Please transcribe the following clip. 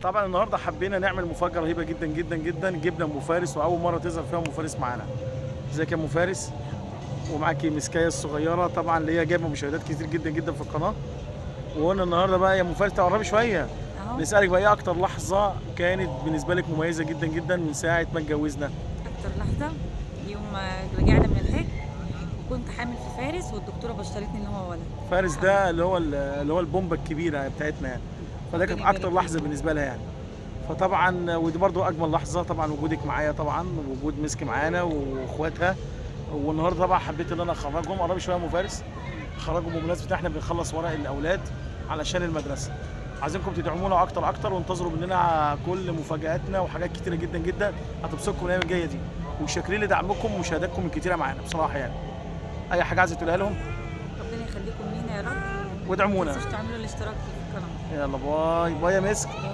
طبعا النهارده حبينا نعمل مفاجاه رهيبه جدا جدا جدا. جبنا ام فارس واول مره تظهر فيها ام فارس معانا. ازيك يا ام فارس؟ ومعاكي مسكايه الصغيره طبعا اللي هي جايبه مشاهدات كتير جدا جدا في القناه. وقلنا النهارده بقى يا ام فارس تقربي شويه، اهو. نسالك بقى ايه اكتر لحظه كانت بالنسبه لك مميزه جدا جدا من ساعه ما اتجوزنا؟ اكتر لحظه يوم ما رجعنا من الحج، وكنت حامل في فارس والدكتوره بشرتني ان هو ولد. فارس ده اللي هو البومبه الكبيره بتاعتنا يعني. فده كانت ربنا اكتر يبارك لحظه فيك. بالنسبه لها يعني. فطبعا ودي برضو اجمل لحظه طبعا وجودك معايا، طبعا وجود مسك معانا واخواتها. والنهارده طبعا حبيت ان انا اخرجهم قرب شويه يا ام فارس، اخرجهم بمناسبه احنا بنخلص ورق الاولاد علشان المدرسه. عايزينكم تدعمونا اكتر اكتر وانتظروا مننا كل مفاجاتنا وحاجات كتيره جدا جدا هتبسطكم الايام الجايه دي. وشاكرين لدعمكم ومشاهداتكم الكتيره معانا بصراحه يعني. اي حاجه عايزه تقولها لهم؟ ربنا يخليكم لينا يا رب. ما وادعمونا. تنسوش تعملوا الاشتراك في القناه. يلا باي باي يا مسك.